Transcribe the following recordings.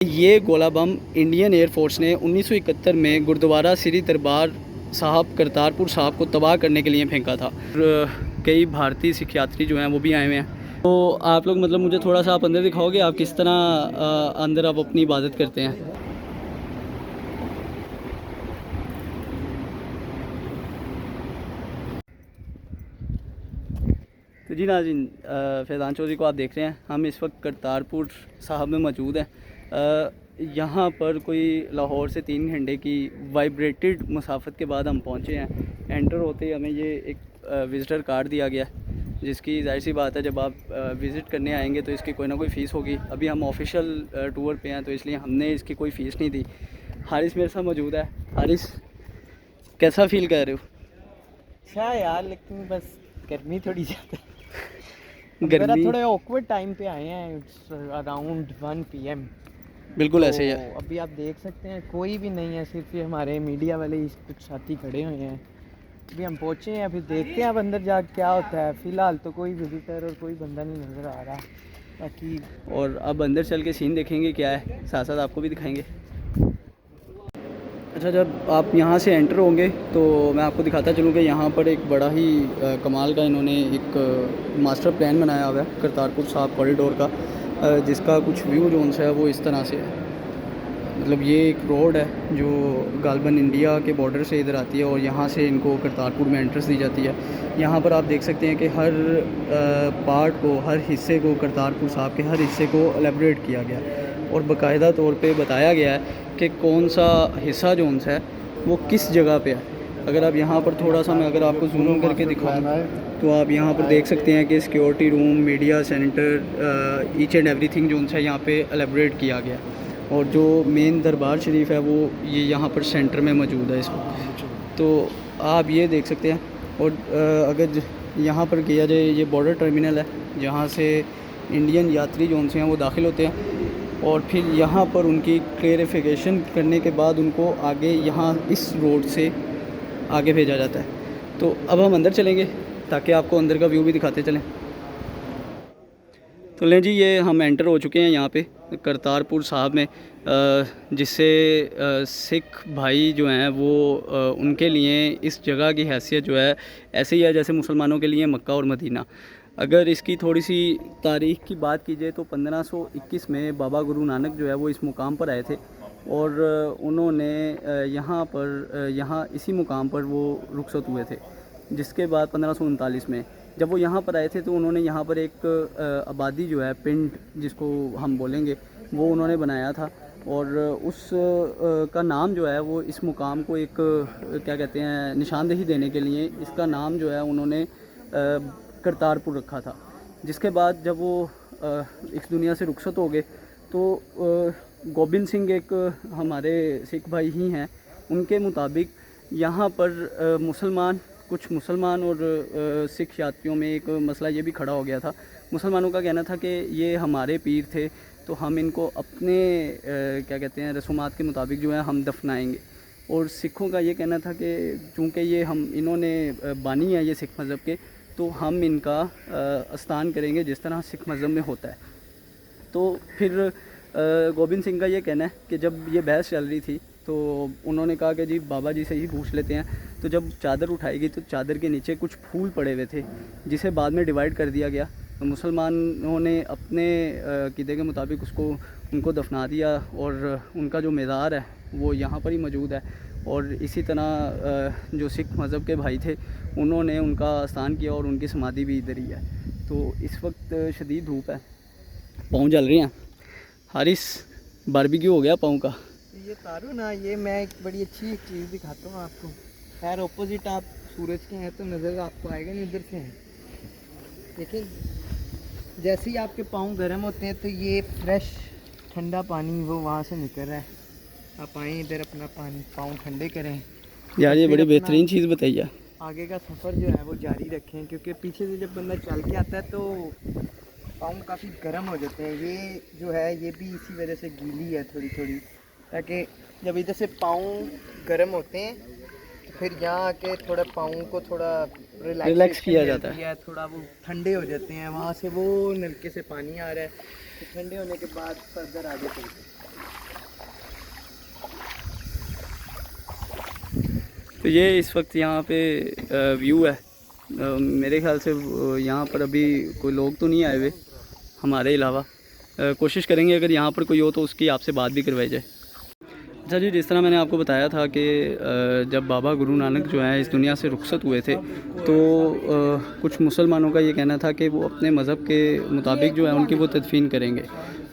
ये गोला बम Indian air force ने 1971 में गुरुद्वारा श्री दरबार साहब करतारपुर साहब को तबाह करने के लिए फेंका था। कई भारतीय सिख यात्री जो हैं वो भी आए हुए हैं। तो आप लोग मतलब मुझे थोड़ा सा आप अंदर दिखाओगे, आप किस तरह अंदर आप अपनी इबादत करते हैं। तो जी नाज़रीन, फैज़ान चौधरी को आप देख रहे हैं। हम इस वक्त करतारपुर साहब में मौजूद हैं। यहाँ पर कोई लाहौर से 3 घंटे की वाइब्रेटेड मुसाफत के बाद हम पहुँचे हैं। एंटर होते ही हमें ये एक विज़िटर कार्ड दिया गया, जिसकी जाहिर सी बात है जब आप विज़िट करने आएंगे तो इसकी कोई ना कोई फ़ीस होगी। अभी हम ऑफिशियल टूर पे हैं तो इसलिए हमने इसकी कोई फ़ीस नहीं दी। हारिस मेरे साथ मौजूद है। हारिस, कैसा फ़ील कर रहे हो? अच्छा यार, लेकिन बस गर्मी थोड़ी ज़्यादा गर्मी थोड़े ऑकवर्ड टाइम पे आए हैं। It's around 1 PM। बिल्कुल तो ऐसे ही है। अभी आप देख सकते हैं कोई भी नहीं है, सिर्फ ये हमारे मीडिया वाले ही कुछ साथी खड़े हुए हैं। अभी हम पहुँचे हैं, अभी देखते हैं अब अंदर जा क्या होता है। फ़िलहाल तो कोई विजिटर और कोई बंदा नहीं नज़र आ रहा बाकी। और अब अंदर चल के सीन देखेंगे क्या है, साथ साथ आपको भी दिखाएंगे। अच्छा, जब आप यहाँ से एंटर होंगे तो मैं आपको दिखाता चलूँ कि यहाँ पर एक बड़ा ही कमाल का इन्होंने एक मास्टर प्लान बनाया हुआ है करतारपुर साहब कॉरिडोर का, जिसका कुछ व्यू जोन सा है वो इस तरह से है। मतलब ये एक रोड है जो गालबन इंडिया के बॉर्डर से इधर आती है और यहाँ से इनको करतारपुर में एंट्रेंस दी जाती है। यहाँ पर आप देख सकते हैं कि हर पार्ट को, हर हिस्से को, करतारपुर साहब के हर हिस्से को एलेबरेट किया गया और बाकायदा तौर पे बताया गया है कि कौन सा हिस्सा जोन सा है वो किस जगह पे है। अगर आप यहाँ पर थोड़ा सा, मैं अगर आपको जूम करके दिखाऊँ तो आप यहाँ पर देख सकते हैं कि security room, media centre, each and everything zone सा है यहाँ पे एलेबरेट किया गया। और जो मेन दरबार शरीफ है वो ये यहाँ पर सेंटर में मौजूद है इस वक्त। तो आप ये देख सकते हैं। और अगर यहाँ पर किया जाए, ये बॉर्डर टर्मिनल है जहाँ से इंडियन यात्री जोन से हैं वो दाखिल होते हैं और फिर यहाँ पर उनकी क्लेरिफिकेशन करने के बाद उनको आगे यहाँ इस रोड से आगे भेजा जाता है। तो अब हम अंदर चलेंगे ताकि आपको अंदर का व्यू भी दिखाते चलें। तो लें जी, ये हम एंटर हो चुके हैं यहाँ पे करतारपुर साहब में, जिससे सिख भाई जो हैं वो उनके लिए इस जगह की हैसियत जो है ऐसे ही है जैसे मुसलमानों के लिए मक्का और मदीना। अगर इसकी थोड़ी सी तारीख़ की बात की जाए तो 1521 में बाबा गुरु नानक जो है वो इस मुकाम पर आए थे और उन्होंने यहाँ इसी मुकाम पर वो रुखसत हुए थे। जिसके बाद 1539 में जब वो यहाँ पर आए थे तो उन्होंने यहाँ पर एक आबादी जो है, पिंड जिसको हम बोलेंगे, वो उन्होंने बनाया था और उस का नाम जो है वो इस मुकाम को एक क्या कहते हैं, निशानदेही देने के लिए इसका नाम जो है उन्होंने करतारपुर रखा था। जिसके बाद जब वो इस दुनिया से रुखसत हो गए तो गोबिंद सिंह एक हमारे सिख भाई ही हैं, उनके मुताबिक यहाँ पर कुछ मुसलमान और सिख यात्रियों में एक मसला ये भी खड़ा हो गया था। मुसलमानों का कहना था कि ये हमारे पीर थे तो हम इनको अपने क्या कहते हैं, रसूमात के मुताबिक जो है हम दफनाएंगे। और सिखों का ये कहना था कि चूँकि ये इन्होंने बानी है ये सिख मज़हब के, तो हम इनका अस्तान करेंगे जिस तरह सिख मज़हब में होता है। तो फिर गोबिंद सिंह का ये कहना है कि जब ये बहस चल रही थी तो उन्होंने कहा कि जी बाबा जी से ही पूछ लेते हैं। तो जब चादर उठाई गई तो चादर के नीचे कुछ फूल पड़े हुए थे जिसे बाद में डिवाइड कर दिया गया। तो मुसलमानों ने अपने क़ीदे के मुताबिक उनको दफना दिया और उनका जो मज़ार है वो यहाँ पर ही मौजूद है। और इसी तरह जो सिख मज़हब के भाई थे उन्होंने उनका स्थान किया और उनकी समाधि भी इधर ही है। तो इस वक्त शदीद धूप है, पाँव जल रहे हैं। हारिस, बारबेक्यू हो गया पाँव का। ये तारू ना, ये मैं एक बड़ी अच्छी एक चीज़ दिखाता हूँ आपको। खैर ऑपोजिट आप सूरज के हैं तो नज़र आपको आएगा नहीं, इधर से हैं। देखिए जैसे ही आपके पाँव गर्म होते हैं तो ये फ्रेश ठंडा पानी वो वहाँ से निकल रहा है। आप आएँ इधर, अपना पाँव ठंडे करें यार, ये बड़ी बेहतरीन चीज़ बताइए। आगे का सफ़र जो है वो जारी रखें, क्योंकि पीछे से जब बंदा चल के आता है तो पाँव काफ़ी गर्म हो जाते हैं। ये जो है ये भी इसी वजह से गीली है थोड़ी थोड़ी, ताकि जब इधर से पाँव गर्म होते हैं तो फिर यहाँ आके थोड़ा पाँव को थोड़ा रिलैक्स किया जाता है, थोड़ा वो ठंडे हो जाते हैं। वहाँ से वो नलके से पानी आ रहा है तो ठंडे होने के बाद फर्दर आगे चलते हैं। तो ये इस वक्त यहाँ पे व्यू है। मेरे ख्याल से यहाँ पर अभी कोई लोग तो नहीं आए हुए हमारे अलावा। कोशिश करेंगे अगर यहाँ पर कोई हो तो उसकी आपसे बात भी करवाई जाए। अच्छा जी, जिस तरह मैंने आपको बताया था कि जब बाबा गुरु नानक जो हैं इस दुनिया से रुखसत हुए थे तो कुछ मुसलमानों का ये कहना था कि वो अपने मज़हब के मुताबिक जो है उनकी वो तदफीन करेंगे।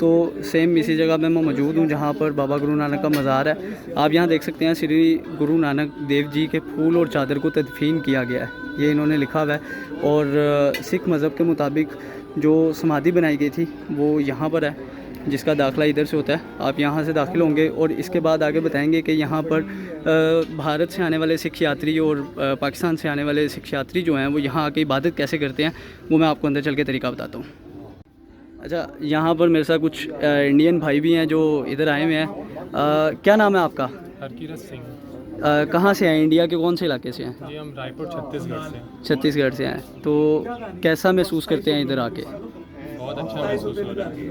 तो सेम इसी जगह पे मैं मौजूद हूँ जहाँ पर बाबा गुरु नानक का मज़ार है। आप यहाँ देख सकते हैं श्री गुरु नानक देव जी के फूल और चादर को तदफीन किया गया है, ये इन्होंने लिखा हुआ है। और सिख मज़हब के मुताबिक जो समाधि बनाई गई थी वो यहाँ पर है, जिसका दाखिला इधर से होता है। आप यहाँ से दाखिल होंगे और इसके बाद आगे बताएंगे कि यहाँ पर भारत से आने वाले सिख यात्री और पाकिस्तान से आने वाले सिख यात्री जो हैं वो यहाँ आके इबादत कैसे करते हैं वो मैं आपको अंदर चल के तरीका बताता हूँ। अच्छा, यहाँ पर मेरे साथ कुछ इंडियन भाई भी हैं जो इधर आए हुए हैं। क्या नाम है आपका? हरकीरत सिंह। कहाँ से हैं? इंडिया के कौन से इलाके से हैं? जी हम रायपुर छत्तीसगढ़ से हैं। छत्तीसगढ़ से हैं। तो कैसा महसूस करते हैं इधर आके? बहुत अच्छा महसूस हो रहा है।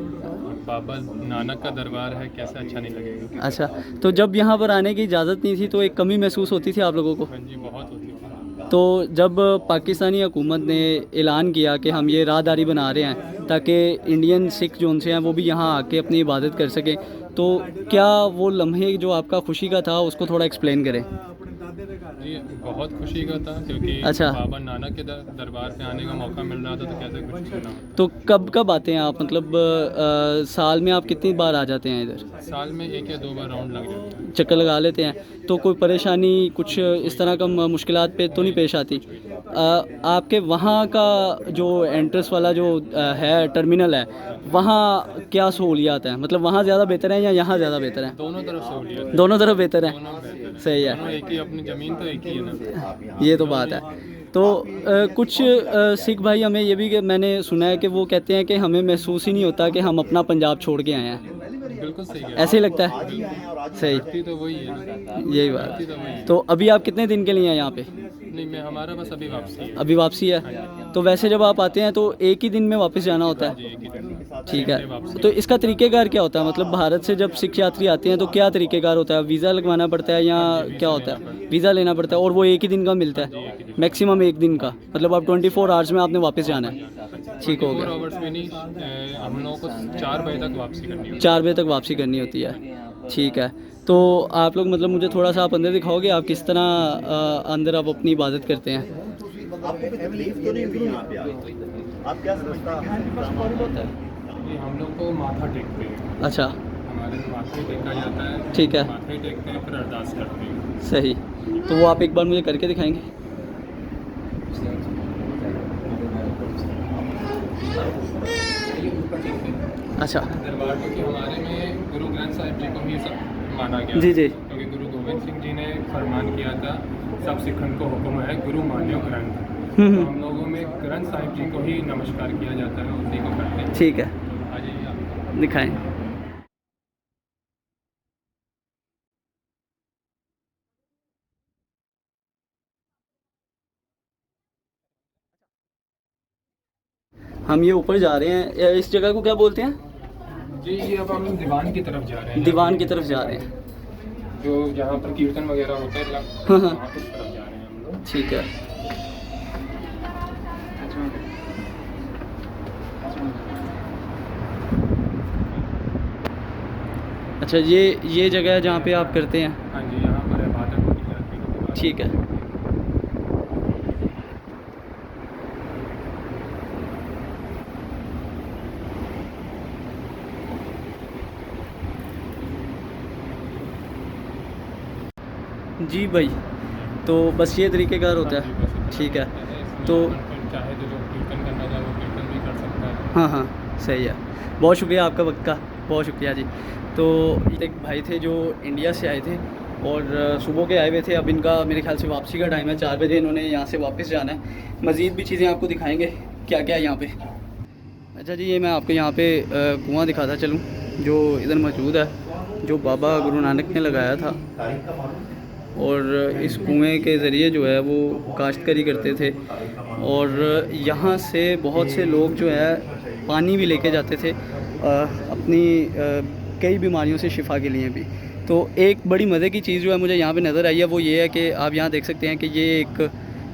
बाबा नानक का दरबार है, कैसे अच्छा नहीं लगेगा। अच्छा, तो जब यहाँ पर आने की इजाज़त नहीं थी तो एक कमी महसूस होती थी आप लोगों को? हाँ जी, बहुत होती थी। तो जब पाकिस्तानी हुकूमत ने ऐलान किया कि हम ये राहदारी बना रहे हैं ताकि इंडियन सिख जो उनसे हैं वो भी यहाँ आके अपनी इबादत कर सकें, तो क्या वो लम्हे जो आपका खुशी का था उसको थोड़ा एक्सप्लेन करें? जी बहुत खुशी का था क्योंकि अच्छा। बाबा नानक के दरबार पे आने का मौका मिल रहा था, तो कैसे कुछ करना। तो कब कब आते हैं आप? मतलब साल में आप कितनी बार आ जाते हैं इधर? साल में 1 या 2 बार राउंड लग जाता है। चक्कर लगा लेते हैं। तो कोई परेशानी कुछ इस तरह का मुश्किलात पे तो नहीं पेश आती? आपके वहाँ का जो एंट्रेंस वाला जो है टर्मिनल है वहाँ क्या सहूलियात है? मतलब वहाँ ज़्यादा बेहतर है या यहाँ ज़्यादा बेहतर है? दोनों तरफ सहूलियत है। दोनों तरफ बेहतर है। दोनों बेहतर है। सही है। दोनों एक ही, अपनी ज़मीन तो एक ही है ना। ये तो बात है। तो कुछ सिख भाई हमें ये भी कि मैंने सुना है कि वो कहते हैं कि हमें महसूस ही नहीं होता कि हम अपना पंजाब छोड़ के आए हैं। बिल्कुल सही है। ऐसे ही लगता है? सही, धरती तो वही है ना। यही बात। धरती तो वही है। तो अभी आप कितने दिन के लिए हैं यहाँ पे? नहीं, मैं हमारा बस अभी वापसी है। अभी वापसी है। तो वैसे जब आप आते हैं तो एक ही दिन में वापस जाना होता जी है? एक ही दिन। ठीक है। तो इसका तरीक़ेकार क्या होता है? मतलब भारत से जब सिख यात्री आते हैं तो क्या तरीक़ेकार होता है? वीज़ा लगवाना पड़ता है या क्या होता है? वीज़ा लेना पड़ता है और वो एक ही दिन का मिलता है? मैक्सिमम एक दिन का, मतलब आप 24 आवर्स में आपने वापस जाना है। ठीक हो 4 गया। आवर्स में नहीं, हम लोगों को 4 बजे तक वापसी करनी है। 4 बजे तक वापसी करनी होती है। ठीक है। तो आप लोग मतलब मुझे थोड़ा सा आप अंदर दिखाओगे आप किस तरह अंदर आप अपनी इबादत करते हैं? ये हम लोग को माथा टेकते हैं। अच्छा, हमारे में माथा टेका जाता है। ठीक है। माथा टेकते हैं, फिर अरदास करते हैं। सही। तो वो आप एक बार मुझे करके दिखाएंगे? अच्छा दरबार क्योंकि हमारे में गुरु ग्रंथ साहिब जी को ही सब माना गया। जी जी। क्योंकि गुरु गोविंद सिंह जी ने फरमान किया था, सब सिखन को हुक्म है गुरु मान्यो ग्रंथ। तो हम लोगों में ग्रंथ साहिब जी को ही नमस्कार किया जाता है, उसी को करते हैं। ठीक है, आ जाइए आप। दिखाएं। हम ये ऊपर जा रहे हैं, इस जगह को क्या बोलते हैं? जी ये अब हम दीवान की तरफ जा रहे हैं। दीवान की तरफ जा रहे हैं। जो जहाँ पर कीर्तन वगैरह होता है, हाँ, हाँ। वहाँ की तरफ जा रहे हैं हम लोग। ठीक है। अच्छा, ये जगह है जहाँ पे आप करते हैं? हाँ जी, यहाँ पर इबादत की जाती है। ठीक है। जी भाई, तो बस ये तरीक़ेकार होता हाँ जी, बस है। इतना ठीक है। इसमें तो अपन चाहे तो जो कीर्तन करना चाहे वो कीर्तन भी कर सकता है। हाँ हाँ, सही है। बहुत शुक्रिया आपका वक्त का, बहुत शुक्रिया जी। तो एक भाई थे जो इंडिया से आए थे और सुबह के आए हुए थे। अब इनका मेरे ख्याल से वापसी का टाइम है, 4 बजे इन्होंने यहाँ से वापस जाना है। मज़ीद भी चीज़ें आपको दिखाएंगे क्या क्या है यहाँ पे। अच्छा जी, ये मैं आपको यहाँ पे कुआँ दिखाता चलूँ जो इधर मौजूद है, जो बाबा गुरु नानक ने लगाया था। और इस कुएं के ज़रिए जो है वो काश्तकारी करते थे और यहाँ से बहुत से लोग जो है पानी भी लेके जाते थे अपनी कई बीमारियों से शिफा के लिए भी। तो एक बड़ी मज़े की चीज़ जो है मुझे यहाँ पे नज़र आई है वो ये है कि आप यहाँ देख सकते हैं कि ये एक,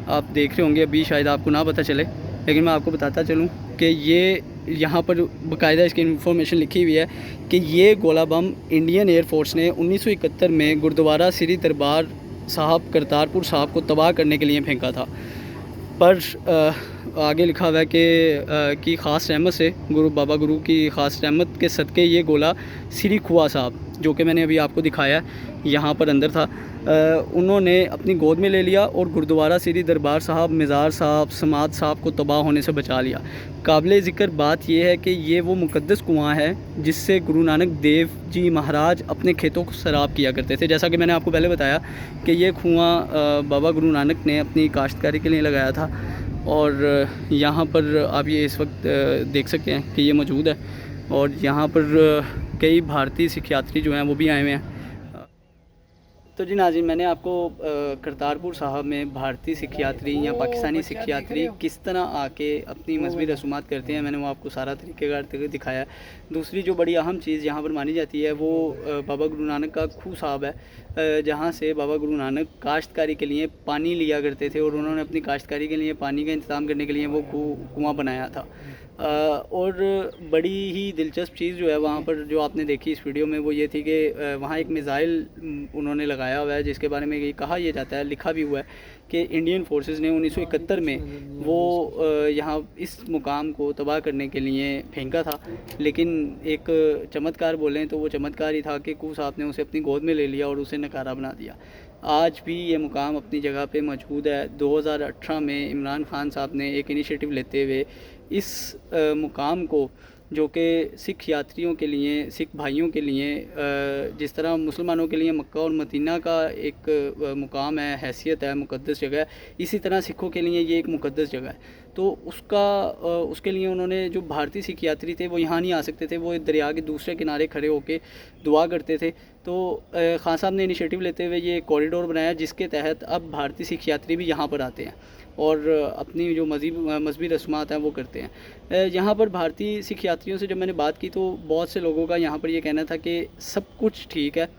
आप देख रहे होंगे अभी शायद आपको ना पता चले, लेकिन मैं आपको बताता चलूँ कि ये यहाँ पर बाकायदा इसकी इन्फॉर्मेशन लिखी हुई है कि ये गोला बम इंडियन एयरफोर्स ने 1971 में गुरुद्वारा श्री दरबार साहब करतारपुर साहब को तबाह करने के लिए फेंका था। पर आगे लिखा हुआ है कि ख़ास रहमत से बाबा गुरु की ख़ास रहमत के सदक़े ये गोला श्री खुआ साहब, जो कि मैंने अभी आपको दिखाया यहाँ पर अंदर था, उन्होंने अपनी गोद में ले लिया और गुरुद्वारा श्री दरबार साहब, मज़ार साहब, समाध साहब को तबाह होने से बचा लिया। काबिल ज़िक्र बात यह है कि ये वो मुक़द्दस कुआँ है जिससे गुरु नानक देव जी महाराज अपने खेतों को सैराब किया करते थे। जैसा कि मैंने आपको पहले बताया कि ये कुआँ बाबा गुरु नानक ने अपनी काश्तकारी के लिए लगाया था, और यहाँ पर आप ये इस वक्त देख सकते हैं कि ये मौजूद है, और यहाँ पर कई भारतीय सिख यात्री जो हैं वो भी आए हुए हैं। तो जी नाज़रीन, मैंने आपको करतारपुर साहब में भारतीय सिख यात्री या पाकिस्तानी सिख यात्री किस तरह आके अपनी मजहबी रसूमात करते हैं, मैंने वो आपको सारा तरीक़ेकार दिखाया है। दूसरी जो बड़ी अहम चीज़ यहाँ पर मानी जाती है वो बाबा गुरु नानक का खूह साहब है, जहाँ से बाबा गुरु नानक काश्तकारी के लिए पानी लिया करते थे, और उन्होंने अपनी काश्तकारी के लिए पानी का इंतज़ाम करने के लिए वो कुआँ बनाया था। और बड़ी ही दिलचस्प चीज़ जो है वहाँ पर जो आपने देखी इस वीडियो में वो ये थी कि वहाँ एक मिज़ाइल उन्होंने लगाया हुआ है, जिसके बारे में ये कहा यह जाता है, लिखा भी हुआ है कि इंडियन फोर्सेस ने 1971 में वो यहाँ इस मुकाम को तबाह करने के लिए फेंका था। लेकिन एक चमत्कार बोलें तो वो चमत्कार ही था कि कू साहब ने उसे अपनी गोद में ले लिया और उसे नकारा बना दिया। आज भी ये मुकाम अपनी जगह पे मौजूद है। 2018 में इमरान खान साहब ने एक इनिशिएटिव लेते हुए इस मुकाम को, जो कि सिख यात्रियों के लिए, सिख भाइयों के लिए, जिस तरह मुसलमानों के लिए मक्का और मदीना का एक मुकाम है, हैसियत है, मुक़द्दस जगह है, इसी तरह सिखों के लिए ये एक मुक़द्दस जगह है। तो उसके लिए उन्होंने, जो भारतीय सिख यात्री थे वो यहाँ नहीं आ सकते थे, वो दरिया के दूसरे किनारे खड़े होकर दुआ करते थे। तो खान साहब ने इनिशिएटिव लेते हुए ये कॉरिडोर बनाया, जिसके तहत अब भारतीय सिख यात्री भी यहाँ पर आते हैं और अपनी जो मजहबी रस्मात हैं वो करते हैं। यहाँ पर भारतीय सिख यात्रियों से जब मैंने बात की तो बहुत से लोगों का यहाँ पर ये कहना था कि सब कुछ ठीक है,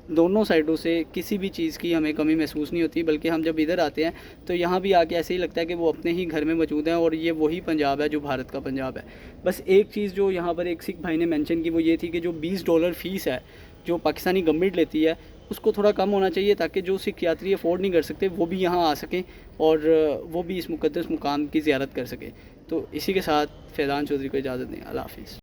दोनों साइडों से किसी भी चीज़ की हमें कमी महसूस नहीं होती, बल्कि हम जब इधर आते हैं तो यहाँ भी आके ऐसे ही लगता है कि वो अपने ही घर में मौजूद हैं और ये वही पंजाब है जो भारत का पंजाब है। बस एक चीज़ जो यहाँ पर एक सिख भाई ने मेंशन की वो ये थी कि जो $20 फ़ीस है जो पाकिस्तानी गवर्नमेंट लेती है उसको थोड़ा कम होना चाहिए, ताकि जो सिख यात्री अफोर्ड नहीं कर सकते वो भी यहाँ आ सकें और वो भी इस मुक़द्दस मुकाम की ज़ियारत कर सकें। तो इसी के साथ फैज़ान चौधरी को इजाज़त दें। अल्लाह हाफ़िज़।